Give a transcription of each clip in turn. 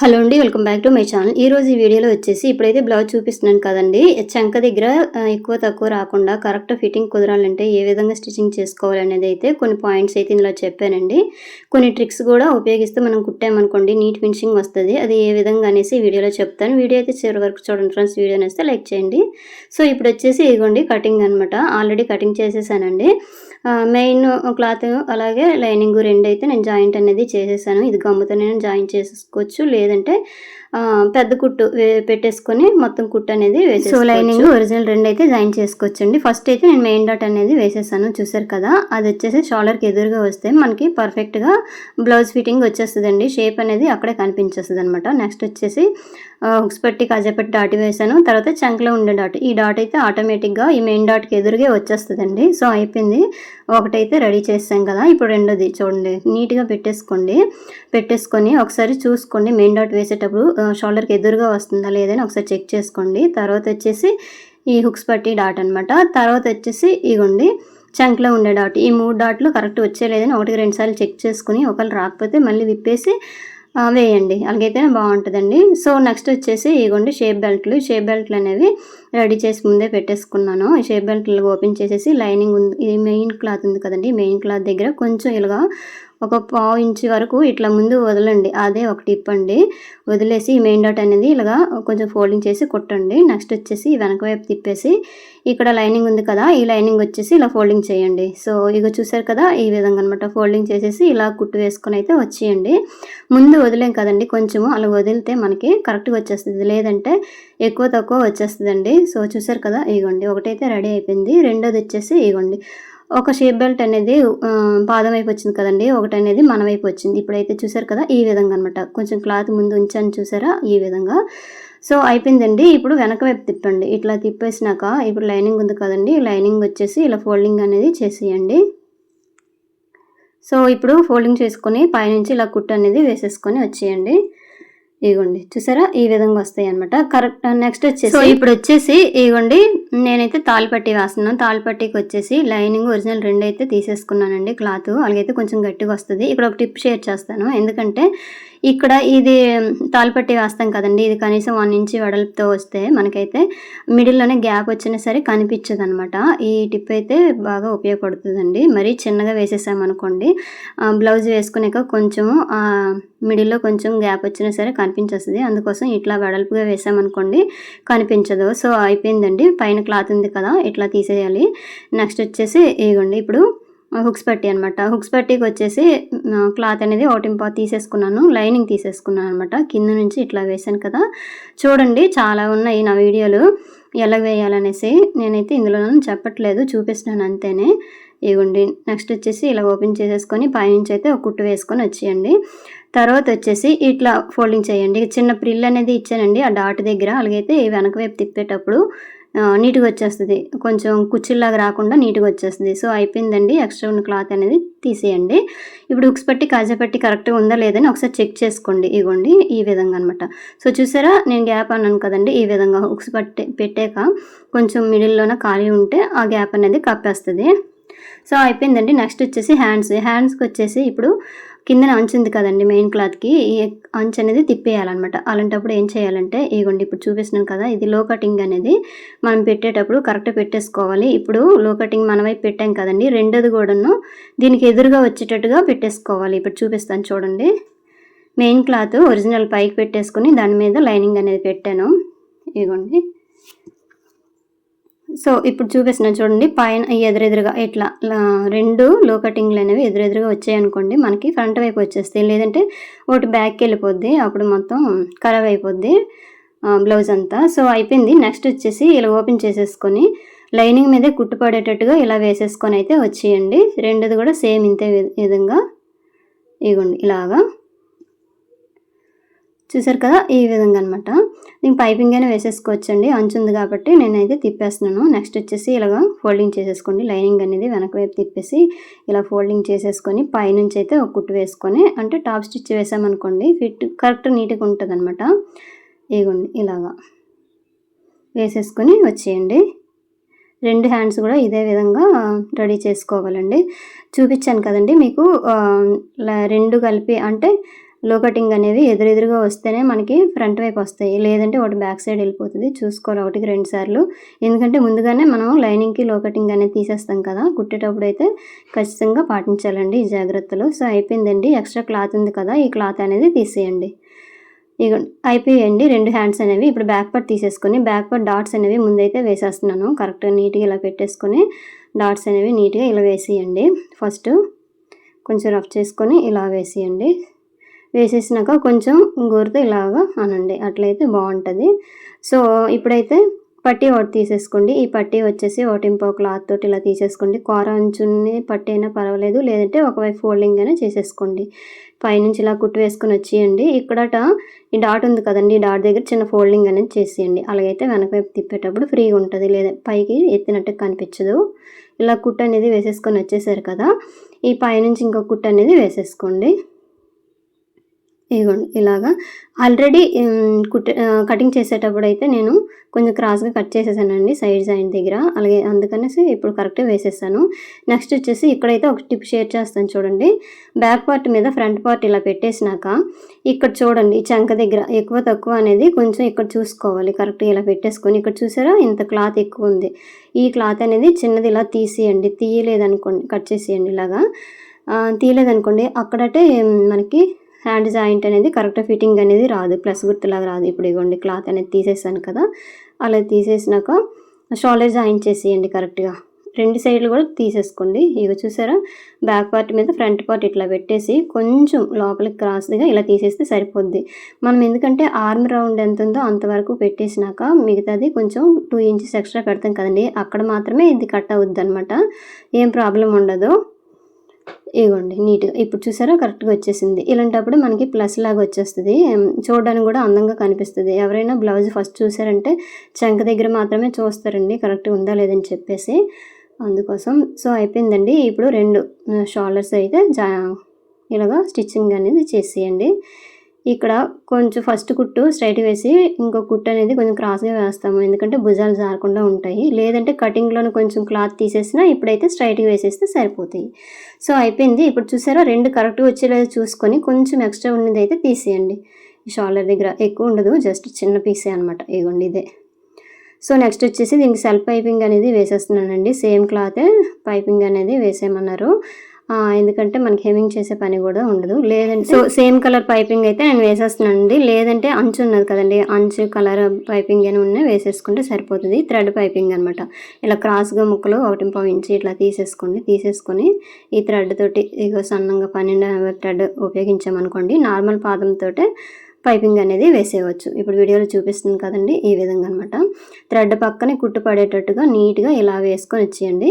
Hello అండి, welcome back to my channel. ఈరోజు ఈ వీడియోలో వచ్చేసి ఇప్పుడైతే బ్లౌజ్ చూపిస్తున్నాను కదండి. చంక దగ్గర ఎక్కువ తక్కువ రాకుండా కరెక్ట్ ఫిట్టింగ్ కుదరాలంటే ఏ విధంగా స్టిచ్చింగ్ చేసుకోవాలనేది అయితే కొన్ని పాయింట్స్ అయితే ఇందులో చెప్పానండి. కొన్ని ట్రిక్స్ కూడా ఉపయోగిస్తే మనం కుట్టామనుకోండి నీట్ ఫినిషింగ్ వస్తుంది. అది ఏ విధంగా అనేసి వీడియోలో చెప్తాను. వీడియో అయితే చివరి వరకు చూడండి ఫ్రెండ్స్. వీడియో నేస్తే లైక్ చేయండి. సో ఇప్పుడు వచ్చేసి ఇదిగోండి కటింగ్ అనమాట. ఆల్రెడీ కటింగ్ చేసేసానండి. మెయిన్ క్లాత్ అలాగే లైనింగ్ రెండు అయితే నేను జాయింట్ అనేది చేసేసాను. ఇది గమ్ముతో నేను జాయింట్ చేసేసుకోవచ్చు, లేదంటే పెద్ద కుట్టు పెట్టేసుకొని మొత్తం కుట్టు అనేది వేసేసుకోవచ్చు. సో లైనింగ్ ఒరిజినల్ రెండు అయితే జాయిన్ చేసుకోవచ్చండి. ఫస్ట్ అయితే నేను మెయిన్ డాట్ అనేది వేసేసాను, చూసారు కదా. అది వచ్చేసి షోల్డర్కి ఎదురుగా వస్తే మనకి పర్ఫెక్ట్గా బ్లౌజ్ ఫిట్టింగ్ వచ్చేస్తుందండి. షేప్ అనేది అక్కడే కనిపించేస్తుంది అనమాట. నెక్స్ట్ వచ్చేసి హుక్స్ పెట్టి కాజాపెట్టి డాట్ వేసాను. తర్వాత చంకలో ఉండే డాట్, ఈ డాట్ అయితే ఆటోమేటిక్గా ఈ మెయిన్ డాట్కి ఎదురుగా వచ్చేస్తుందండి. సో అయిపోయింది. ఒకటైతే రెడీ చేసాం కదా. ఇప్పుడు రెండోది చూడండి, నీట్గా పెట్టేసుకొని ఒకసారి చూసుకోండి. మెయిన్ డాట్ వేసేటప్పుడు షోల్డర్కి ఎదురుగా వస్తుందా లేదని ఒకసారి చెక్ చేసుకోండి. తర్వాత వచ్చేసి ఈ హుక్స్ పట్టి డాట్ అనమాట. తర్వాత వచ్చేసి ఇగోండి చంకలో ఉండే డాట్, ఈ 3 డాట్లు కరెక్ట్ వచ్చేలేదని 1-2 సార్లు చెక్ చేసుకుని ఒకవేళ రాకపోతే మళ్ళీ విప్పేసి వేయండి. అలాగైతేనే బాగుంటుందండి. సో నెక్స్ట్ వచ్చేసి ఇగోండి షేప్ బెల్ట్లు అనేవి రెడీ చేసి ముందే పెట్టేసుకున్నాను. ఈ షేప్ బెల్ట్లు ఓపెన్ చేసేసి లైనింగ్ ఉంది, ఇది మెయిన్ క్లాత్ ఉంది కదండి. మెయిన్ క్లాత్ దగ్గర కొంచెం ఇలాగా ఒక 1/2 ఇంచు వరకు ఇట్లా ముందు వదలండి. అదే ఒక టిప్ అండి. వదిలేసి మెయిన్ డాట్ అనేది ఇలాగా కొంచెం ఫోల్డింగ్ చేసి కుట్టండి. నెక్స్ట్ వచ్చేసి వెనక వైపు తిప్పేసి ఇక్కడ లైనింగ్ ఉంది కదా, ఈ లైనింగ్ వచ్చేసి ఇలా ఫోల్డింగ్ చేయండి. సో ఇక చూసారు కదా, ఈ విధంగా అనమాట. ఫోల్డింగ్ చేసేసి ఇలా కుట్టు వేసుకొని అయితే వచ్చేయండి. ముందు వదిలేం కదండి, కొంచెము అలా వదిలితే మనకి కరెక్ట్గా వచ్చేస్తుంది, లేదంటే ఎక్కువ తక్కువ వచ్చేస్తుందండి. సో చూసారు కదా, ఇగోండి ఒకటైతే రెడీ అయిపోయింది. రెండోది వచ్చేసి ఇగోండి ఒక షేప్ బెల్ట్ అనేది పాదం వైపు వచ్చింది కదండి, ఒకటి అనేది మన వైపు వచ్చింది. ఇప్పుడైతే చూసారు కదా, ఈ విధంగా అనమాట. కొంచెం క్లాత్ ముందు ఉంచాను చూసారా, ఈ విధంగా. సో అయిపోయిందండి. ఇప్పుడు వెనక వైపు తిప్పండి. ఇట్లా తిప్పేసినాక ఇప్పుడు లైనింగ్ ఉంది కదండి, లైనింగ్ వచ్చేసి ఇలా ఫోల్డింగ్ అనేది చేసేయండి. సో ఇప్పుడు ఫోల్డింగ్ చేసుకొని పైనుంచి ఇలా కుట్టు అనేది వేసేసుకొని వచ్చేయండి. ఇగోండి చూసారా, ఈ విధంగా వస్తాయి అనమాట. కరెక్ట్. నెక్స్ట్ వచ్చేసి సో ఇప్పుడు వచ్చేసి ఇగోండి నేనైతే తాళ్ళపట్టి వేస్తున్నాను. తాళ్ళపట్టికి వచ్చేసి లైనింగ్ ఒరిజినల్ రెండు అయితే తీసేసుకున్నానండి క్లాత్. అలాగైతే కొంచెం గట్టిగా వస్తుంది. ఇక్కడ ఒక టిప్ షేర్ చేస్తాను. ఎందుకంటే ఇక్కడ ఇది తాళ్ళపట్టి వేస్తాం కదండి, ఇది కనీసం 1 ఇంచ్ వెడల్పుతో వస్తే మనకైతే మిడిల్లోనే గ్యాప్ వచ్చినా సరే కనిపించదు అనమాట. ఈ టిప్ అయితే బాగా ఉపయోగపడుతుందండి. మరీ చిన్నగా వేసేసామనుకోండి, బ్లౌజ్ వేసుకునేక కొంచెం మిడిల్లో కొంచెం గ్యాప్ వచ్చినా సరే కనిపించేస్తుంది. అందుకోసం ఇట్లా వెడల్పుగా వేసామనుకోండి కనిపించదు. సో అయిపోయిందండి. పైన క్లాత్ ఉంది కదా, ఇట్లా తీసేయాలి. నెక్స్ట్ వచ్చేసి ఇదిగోండి ఇప్పుడు హుక్స్ పట్టి అనమాట. హుక్స్ పట్టికి వచ్చేసి క్లాత్ అనేది 1/4 తీసేసుకున్నాను, లైనింగ్ తీసేసుకున్నాను అనమాట. కింద నుంచి ఇట్లా వేసాను కదా, చూడండి చాలా ఉన్నాయి నా వీడియోలు ఎలా వేయాలనేసి. నేనైతే ఇందులో చెప్పట్లేదు, చూపిస్తున్నాను అంతేనే. ఇవ్వండి. నెక్స్ట్ వచ్చేసి ఇలా ఓపెన్ చేసేసుకొని పైనుంచి అయితే ఒక కుట్టు వేసుకొని వచ్చేయండి. తర్వాత వచ్చేసి ఇట్లా ఫోల్డింగ్ చేయండి. చిన్న ప్రిల్ అనేది ఇచ్చానండి ఆ డాట్ దగ్గర. అలాగైతే వెనక వైపు తిప్పేటప్పుడు నీట్గా వచ్చేస్తుంది, కొంచెం కుచ్చిల్లాగా రాకుండా నీట్గా వచ్చేస్తుంది. సో అయిపోయిందండి. ఎక్స్ట్రా ఉన్న క్లాత్ అనేది తీసేయండి. ఇప్పుడు హుక్స్ పట్టి కాజా పట్టి కరెక్ట్గా ఉందా లేదని ఒకసారి చెక్ చేసుకోండి. ఇవ్వండి ఈ విధంగా అనమాట. సో చూసారా, నేను గ్యాప్ అన్నాను కదండి, ఈ విధంగా హుక్స్ పెట్టాక కొంచెం మిడిల్లోన ఖాళీ ఉంటే ఆ గ్యాప్ అనేది కప్పేస్తుంది. సో అయిపోయిందండి. నెక్స్ట్ వచ్చేసి హ్యాండ్స్కి వచ్చేసి ఇప్పుడు కిందన అంచు ఉంది కదండి మెయిన్ క్లాత్కి, ఈ అంచు అనేది తిప్పేయాలన్నమాట. అలాంటప్పుడు ఏం చేయాలంటే ఇగోండి ఇప్పుడు చూపిస్తున్నాను కదా, ఇది లో కటింగ్ అనేది మనం పెట్టేటప్పుడు కరెక్ట్ పెట్టేసుకోవాలి. ఇప్పుడు లో కటింగ్ మన వైపు పెట్టాం కదండి, రెండోది కూడాను దీనికి ఎదురుగా వచ్చేటట్టుగా పెట్టేసుకోవాలి. ఇప్పుడు చూపిస్తాను చూడండి. మెయిన్ క్లాత్ ఒరిజినల్ పైకి పెట్టేసుకుని దాని మీద లైనింగ్ అనేది పెట్టాను. ఇగోండి. సో ఇప్పుడు చూపిస్తున్నాను చూడండి, పైన ఎదురెదురుగా ఇట్లా 2 లో కటింగ్లు అనేవి ఎదురెదురుగా వచ్చాయనుకోండి, మనకి ఫ్రంట్ వైపు వచ్చేస్తాయి. లేదంటే ఒకటి బ్యాక్కి వెళ్ళిపోద్ది, అప్పుడు మొత్తం ఖరాబ్ అయిపోద్ది బ్లౌజ్ అంతా. సో అయిపోయింది. నెక్స్ట్ వచ్చేసి ఇలా ఓపెన్ చేసేసుకొని లైనింగ్ మీదే కుట్టుపడేటట్టుగా ఇలా వేసేసుకొని అయితే వచ్చేయండి. రెండోది కూడా సేమ్ ఇంతే విధంగా ఇగోండి ఇలాగా. చూసారు కదా, ఈ విధంగా అనమాట. దీనికి పైపింగ్ అయినా వేసేసుకోవచ్చండి, అంచు ఉంది కాబట్టి నేనైతే తిప్పేస్తున్నాను. నెక్స్ట్ వచ్చేసి ఇలాగా ఫోల్డింగ్ చేసేసుకోండి. లైనింగ్ అనేది వెనక వైపు తిప్పేసి ఇలా ఫోల్డింగ్ చేసేసుకొని పైనుంచి అయితే ఒక కుట్టు వేసుకొని, అంటే టాప్ స్టిచ్ వేసామనుకోండి ఫిట్ కరెక్ట్ నీట్గా ఉంటుంది అనమాట. ఇగోండి ఇలాగా వేసేసుకొని వచ్చేయండి. 2 హ్యాండ్స్ కూడా ఇదే విధంగా రెడీ చేసుకోవాలండి. చూపించాను కదండి మీకు 2 కలిపి, అంటే లో కటింగ్ అనేవి ఎదురెదురుగా వస్తేనే మనకి ఫ్రంట్ వైపు వస్తాయి, లేదంటే ఒకటి బ్యాక్ సైడ్ వెళ్ళిపోతుంది. చూసుకోవాలి 1-2 సార్లు, ఎందుకంటే ముందుగానే మనం లైనింగ్కి లో కటింగ్ అనేది తీసేస్తాం కదా, కుట్టేటప్పుడు అయితే ఖచ్చితంగా పాటించాలండి ఈ జాగ్రత్తలు. సో అయిపోయిందండి. ఎక్స్ట్రా క్లాత్ ఉంది కదా, ఈ క్లాత్ అనేది తీసేయండి. ఇక అయిపోయాయండి 2 హ్యాండ్స్ అనేవి. ఇప్పుడు బ్యాక్ పార్ట్ తీసేసుకొని బ్యాక్ పార్ట్ డాట్స్ అనేవి ముందైతే వేసేస్తున్నాను. కరెక్ట్గా నీట్గా ఇలా పెట్టేసుకొని డాట్స్ అనేవి నీట్గా ఇలా వేసేయండి. ఫస్ట్ కొంచెం రఫ్ చేసుకొని ఇలా వేసేయండి. వేసేసినాక కొంచెం గోరుతో ఇలాగా అనండి, అట్లయితే బాగుంటుంది. సో ఇప్పుడైతే పట్టీ ఒకటి తీసేసుకోండి. ఈ పట్టీ వచ్చేసి 1.5 క్లాత్ తోటి ఇలా తీసేసుకోండి. కూర అంచుని పట్టీ అయినా పర్వాలేదు, లేదంటే ఒకవైపు ఫోల్డింగ్ అయినా చేసేసుకోండి. పైనుంచి ఇలా కుట్టు వేసుకొని వచ్చేయండి. ఇక్కడట ఈ డాట్ ఉంది కదండి, ఈ డాట్ దగ్గర చిన్న ఫోల్డింగ్ అనేది చేసేయండి. అలాగైతే వెనక వైపు తిప్పేటప్పుడు ఫ్రీగా ఉంటుంది, లేదా పైకి ఎత్తినట్టు కనిపించదు. ఇలా కుట్టు అనేది వేసేసుకొని వచ్చేసారు కదా, ఈ పైనుంచి ఇంకో కుట్టు అనేది వేసేసుకోండి. ఇదిగోండి ఇలాగా. ఆల్రెడీ కటింగ్ చేసేటప్పుడు అయితే నేను కొంచెం క్రాస్గా కట్ చేసేసానండి సైడ్ జాయింట్ దగ్గర, అలాగే అందుకనేసి ఇప్పుడు కరెక్ట్గా వేసేసాను. నెక్స్ట్ వచ్చేసి ఇక్కడైతే ఒక టిప్ షేర్ చేస్తాను చూడండి. బ్యాక్ పార్ట్ మీద ఫ్రంట్ పార్ట్ ఇలా పెట్టేసినాక ఇక్కడ చూడండి, చంక దగ్గర ఎక్కువ తక్కువ అనేది కొంచెం ఇక్కడ చూసుకోవాలి. కరెక్ట్గా ఇలా పెట్టేసుకొని ఇక్కడ చూసారా ఇంత క్లాత్ ఎక్కువ ఉంది, ఈ క్లాత్ అనేది చిన్నది ఇలా తీసేయండి. తీయలేదనుకోండి, కట్ చేసేయండి. ఇలాగా తీయలేదనుకోండి అక్కడంటే మనకి హ్యాండ్ జాయింట్ అనేది కరెక్ట్ ఫిట్టింగ్ అనేది రాదు, ప్లస్ గుర్తులాగా రాదు. ఇప్పుడు ఇవ్వండి క్లాత్ అనేది తీసేసాను కదా, అలా తీసేసినాక షోల్డర్ జాయింట్ చేసేయండి కరెక్ట్గా. 2 సైడ్లు కూడా తీసేసుకోండి. ఇక చూసారా బ్యాక్ పార్ట్ మీద ఫ్రంట్ పార్ట్ ఇట్లా పెట్టేసి కొంచెం లోపలికి క్రాస్గా ఇలా తీసేస్తే సరిపోద్ది. మనం ఎందుకంటే ఆర్మ్ రౌండ్ ఎంత ఉందో అంతవరకు పెట్టేసినాక మిగతాది కొంచెం 2 ఇంచెస్ ఎక్స్ట్రా పెడతాం కదండి, అక్కడ మాత్రమే ఇది కట్ అవుద్ది అనమాట, ఏం ప్రాబ్లం ఉండదు. ఇగోండి నీట్గా ఇప్పుడు చూసారా కరెక్ట్గా వచ్చేసింది. ఇలాంటప్పుడు మనకి ప్లస్ లాగా వచ్చేస్తుంది, చూడడానికి కూడా అందంగా కనిపిస్తుంది. ఎవరైనా బ్లౌజ్ ఫస్ట్ చూసారంటే చంక దగ్గర మాత్రమే చూస్తారండి కరెక్ట్గా ఉందా లేదని చెప్పేసి, అందుకోసం. సో అయిపోయిందండి. ఇప్పుడు 2 షోల్డర్స్ అయితే ఇలాగా స్టిచ్చింగ్ అనేది చేసేయండి. ఇక్కడ కొంచెం ఫస్ట్ కుట్టు స్ట్రైట్ వేసి ఇంకో కుట్టు అనేది కొంచెం క్రాస్గా వేస్తాము, ఎందుకంటే భుజాలు జారకుండా ఉంటాయి. లేదంటే కటింగ్లోనే కొంచెం క్లాత్ తీసేసినా ఇప్పుడైతే స్ట్రైట్గా వేసేస్తే సరిపోతాయి. సో అయిపోయింది. ఇప్పుడు చూసారా 2 కరెక్ట్గా వచ్చేలాగా చూసుకొని కొంచెం ఎక్స్ట్రా ఉన్నది అయితే తీసేయండి. ఈ షోల్డర్ దగ్గర ఎక్కువ ఉండదు, జస్ట్ చిన్న పీసే అనమాట. ఇగోండి ఇదే. సో నెక్స్ట్ వచ్చేసి దీనికి సెల్ఫ్ పైపింగ్ అనేది వేసేస్తున్నానండి. సేమ్ క్లాతే పైపింగ్ అనేది వేసేయమన్నారు, ఎందుకంటే మనకి హెమింగ్ చేసే పని కూడా ఉండదు. లేదంటే సో సేమ్ కలర్ పైపింగ్ అయితే నేను వేసేస్తున్నానండి, లేదంటే అంచు ఉన్నది కదండి, అంచు కలర్ పైపింగ్ అని ఉన్న వేసేసుకుంటే సరిపోతుంది. థ్రెడ్ పైపింగ్ అనమాట. ఇలా క్రాస్గా ముక్కలు 1.5 ఇంచ్ ఇట్లా తీసేసుకోండి. తీసేసుకొని ఈ థ్రెడ్ తోటి ఇక సన్నంగా 12 థ్రెడ్ ఉపయోగించామనుకోండి, నార్మల్ పాదంతో పైపింగ్ అనేది వేసేయవచ్చు. ఇప్పుడు వీడియోలో చూపిస్తుంది కదండి, ఈ విధంగా అనమాట. థ్రెడ్ పక్కనే కుట్టు పడేటట్టుగా నీట్గా ఇలా వేసుకొని వచ్చేయండి.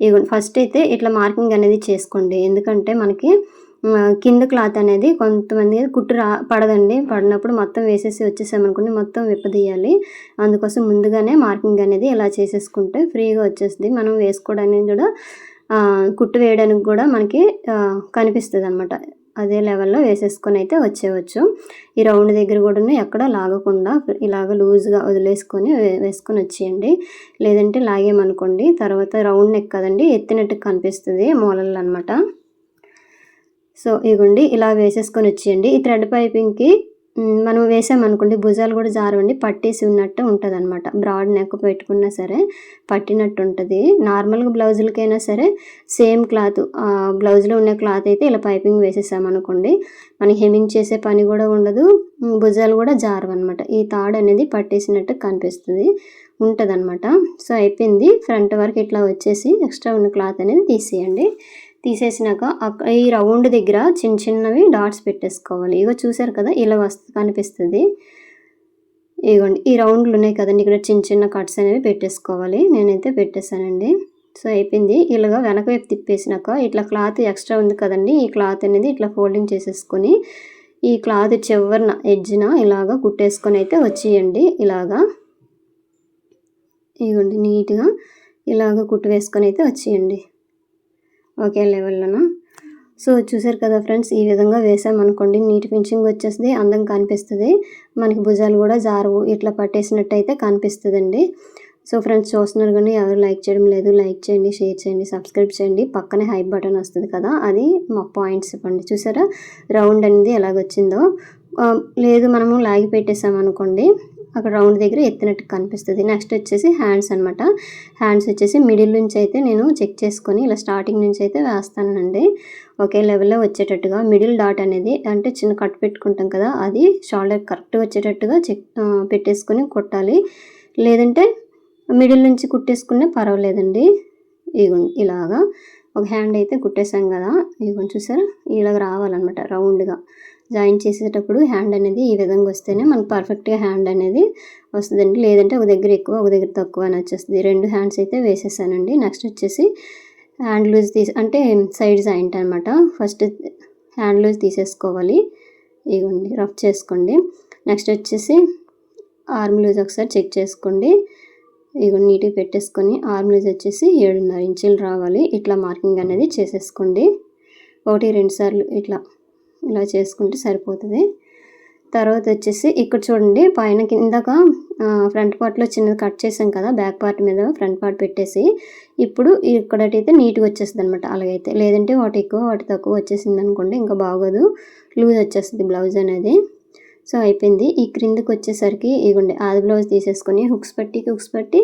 ఇగో ఫస్ట్ అయితే ఇట్లా మార్కింగ్ అనేది చేసుకోండి, ఎందుకంటే మనకి కింద క్లాత్ అనేది కొంతమంది కుట్టు పడదండి, పడినప్పుడు మొత్తం వేసేసి వచ్చేసామనుకోండి మొత్తం విప్పదీయాలి. అందుకోసం ముందుగానే మార్కింగ్ అనేది ఇలా చేసేసుకుంటే ఫ్రీగా వచ్చేస్తుంది. మనం వేసుకోవడానికి కూడా కుట్టు వేయడానికి కూడా మనకి కనిపిస్తుంది అనమాట. అదే లెవెల్లో వేసేసుకొని అయితే వచ్చేయచ్చు. ఈ రౌండ్ దగ్గర కూడా ఎక్కడ లాగకుండా ఇలాగ లూజ్గా వదిలేసుకొని వేసుకొని వచ్చేయండి. లేదంటే లాగేమనుకోండి తర్వాత రౌండ్ నెక్ కదండి, ఎత్తినట్టు కనిపిస్తుంది మూలలు అనమాట. సో ఇగోండి ఇలా వేసేసుకొని వచ్చేయండి. ఈ థ్రెడ్ పైపింగ్కి మనం వేసామనుకోండి భుజాలు కూడా జారవండి, పట్టేసి ఉన్నట్టు ఉంటుంది అనమాట. బ్రాడ్ నెక్ పెట్టుకున్నా సరే పట్టినట్టు ఉంటుంది. నార్మల్గా బ్లౌజులకైనా సరే సేమ్ క్లాత్, బ్లౌజ్లో ఉన్న క్లాత్ అయితే ఇలా పైపింగ్ వేసేసామనుకోండి మనకి హెమింగ్ చేసే పని కూడా ఉండదు, భుజాలు కూడా జారవన్నమాట. ఈ తాడు అనేది పట్టేసినట్టు కనిపిస్తుంది ఉంటుంది అనమాట. సో అయిపోయింది. ఫ్రంట్ వరకు ఇట్లా వచ్చేసి ఎక్స్ట్రా ఉన్న క్లాత్ అనేది తీసేయండి. తీసేసినాక ఈ రౌండ్ దగ్గర చిన్న చిన్నవి డాట్స్ పెట్టేసుకోవాలి. ఇగో చూసారు కదా ఇలా కనిపిస్తుంది. ఇగోండి ఈ రౌండ్లు ఉన్నాయి కదండి, ఇక్కడ చిన్న చిన్న కట్స్ అనేవి పెట్టేసుకోవాలి. నేనైతే పెట్టేశానండి. సో అయిపోయింది. ఇలాగా వెనక వైపు తిప్పేసినాక ఇట్లా క్లాత్ ఎక్స్ట్రా ఉంది కదండి, ఈ క్లాత్ అనేది ఇట్లా ఫోల్డింగ్ చేసేసుకొని ఈ క్లాత్ చివరిన ఎడ్జ్న ఇలాగా కుట్టేసుకొని అయితే వచ్చేయండి. ఇలాగా ఇగోండి నీట్గా ఇలాగ కుట్టు వేసుకొని అయితే వచ్చేయండి ఒకే లెవెల్లోన. సో చూసారు కదా ఫ్రెండ్స్, ఈ విధంగా వేసామనుకోండి నీట్ ఫినిషింగ్ వచ్చేస్తుంది, అందం కనిపిస్తుంది, మనకి భుజాలు కూడా జారువు ఇట్లా పట్టేసినట్టు అయితే కనిపిస్తుందండి. సో ఫ్రెండ్స్ చూస్తున్నారు కానీ ఎవరు లైక్ చేయడం లేదు. లైక్ చేయండి, షేర్ చేయండి, సబ్స్క్రైబ్ చేయండి. పక్కనే హైప్ బటన్ వస్తుంది కదా, అది మా పాయింట్స్ ఇవ్వండి. చూసారా రౌండ్ అనేది ఎలాగొచ్చిందో. లేదు మనము లాగి పెట్టేసామనుకోండి, అక్కడ రౌండ్ దగ్గర ఎత్తినట్టు కనిపిస్తుంది. నెక్స్ట్ వచ్చేసి హ్యాండ్స్ అనమాట. హ్యాండ్స్ వచ్చేసి మిడిల్ నుంచి అయితే నేను చెక్ చేసుకొని ఇలా స్టార్టింగ్ నుంచి అయితే వేస్తానండి. ఒకే లెవెల్లో వచ్చేటట్టుగా మిడిల్ డాట్ అనేది అంటే చిన్న కట్ పెట్టుకుంటాం కదా, అది షోల్డర్ కరెక్ట్ వచ్చేటట్టుగా పెట్టేసుకొని కుట్టాలి. లేదంటే మిడిల్ నుంచి కుట్టేసుకునే పర్వాలేదండి. ఇగోండి ఇలాగా ఒక హ్యాండ్ అయితే కుట్టేసాం కదా, ఇగోండి చూసారా ఇలాగ రావాలన్నమాట రౌండ్గా. జాయిన్ చేసేటప్పుడు హ్యాండ్ అనేది ఈ విధంగా వస్తేనే మనకు పర్ఫెక్ట్గా హ్యాండ్ అనేది వస్తుందండి. లేదంటే ఒక దగ్గర ఎక్కువ ఒక దగ్గర తక్కువ అని వచ్చేస్తుంది. 2 హ్యాండ్స్ అయితే వేసేసానండి. నెక్స్ట్ వచ్చేసి హ్యాండ్ లూజ్ అంటే సైడ్ జాయింట్ అనమాట. ఫస్ట్ హ్యాండ్ లూజ్ తీసేసుకోవాలి. ఇగోండి రఫ్ చేసుకోండి. నెక్స్ట్ వచ్చేసి ఆర్మ్ లూజ్ ఒకసారి చెక్ చేసుకోండి. ఇగో నీట్గా పెట్టేసుకొని ఆర్మ్ లూజ్ వచ్చేసి 7.5 ఇంచులు రావాలి. ఇట్లా మార్కింగ్ అనేది చేసేసుకోండి. 1-2 సార్లు ఇలా చేసుకుంటే సరిపోతుంది. తర్వాత వచ్చేసి ఇక్కడ చూడండి పైన కిందక ఫ్రంట్ పార్ట్లో చిన్నది కట్ చేసాం కదా, బ్యాక్ పార్ట్ మీద ఫ్రంట్ పార్ట్ పెట్టేసి ఇప్పుడు ఇక్కడైతే నీట్గా వచ్చేస్తుంది అనమాట. అలాగైతే లేదంటే వాటి ఎక్కువ వాటి తక్కువ వచ్చేసింది అనుకోండి, ఇంకా బాగోదు, లూజ్ వచ్చేస్తుంది బ్లౌజ్ అనేది. సో అయిపోయింది. ఈ క్రిందకి వచ్చేసరికి ఇగోండి ఆది బ్లౌజ్ తీసేసుకొని హుక్స్ పట్టి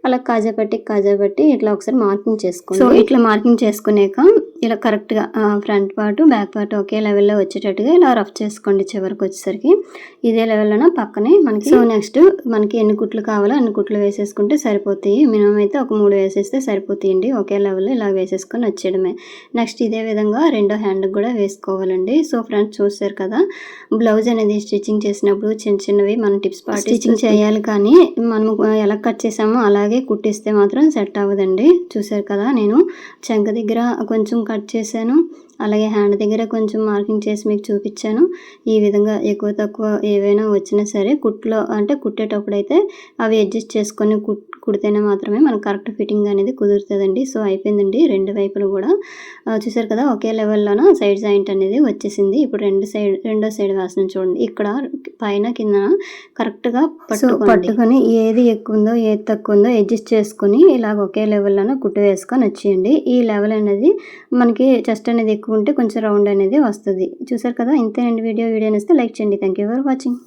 అలా కాజా పట్టి ఇట్లా ఒకసారి మార్కింగ్ చేసుకోండి. సో ఇట్లా మార్కింగ్ చేసుకునేక ఇలా కరెక్ట్గా front part back part okay లెవెల్లో వచ్చేటట్టుగా ఇలా రఫ్ చేసుకోండి. చివరికి వచ్చేసరికి ఇదే లెవెల్లోన పక్కనే మనకి. సో నెక్స్ట్ మనకి ఎన్ని కుట్లు కావాలో అన్ని కుట్లు వేసేసుకుంటే సరిపోతాయి. మినిమం అయితే ఒక 3 వేసేస్తే సరిపోతాయండి. ఒకే లెవెల్లో ఇలా వేసేసుకొని వచ్చేయడమే. నెక్స్ట్ ఇదే విధంగా రెండో హ్యాండ్కి కూడా వేసుకోవాలండి. సో ఫ్రెండ్స్ చూసారు కదా, బ్లౌజ్ అనేది స్టిచ్చింగ్ చేసినప్పుడు చిన్నవి మనం టిప్స్ స్టిచ్చింగ్ చేయాలి, కానీ మనం ఎలా కట్ చేసామో అలాగే కుట్టిస్తే మాత్రం సెట్ అవ్వదండి. చూసారు కదా, నేను చంక దగ్గర కొంచెం కట్ చేశాను, అలాగే హ్యాండ్ దగ్గర కొంచెం మార్కింగ్ చేసి మీకు చూపించాను. ఈ విధంగా ఎక్కువ తక్కువ ఏవైనా వచ్చినా సరే కుట్టేటప్పుడు అయితే అవి అడ్జస్ట్ చేసుకొని కుడితేనే మాత్రమే మనకు కరెక్ట్ ఫిట్టింగ్ అనేది కుదురుతుందండి. సో అయిపోయిందండి రెండు వైపులు కూడా. చూసారు కదా ఒకే లెవెల్లోన సైడ్ జాయింట్ అనేది వచ్చేసింది. ఇప్పుడు రెండో సైడ్ వేసిన చూడండి, ఇక్కడ పైన కింద కరెక్ట్గా పట్టుకొని ఏది ఎక్కువ ఉందో ఏది తక్కువ ఉందో అడ్జస్ట్ చేసుకొని ఇలాగ ఒకే లెవెల్లోన కుట్టు వేసుకొని వచ్చేయండి. ఈ లెవెల్ అనేది మనకి చెస్ట్ అనేది ఎక్కువ ఉంటే కొంచెం రౌండ్ అనేది వస్తుంది. చూసారు కదా, ఇంతేనండి వీడియో నచ్చితే లైక్ చేయండి. Thank you for watching.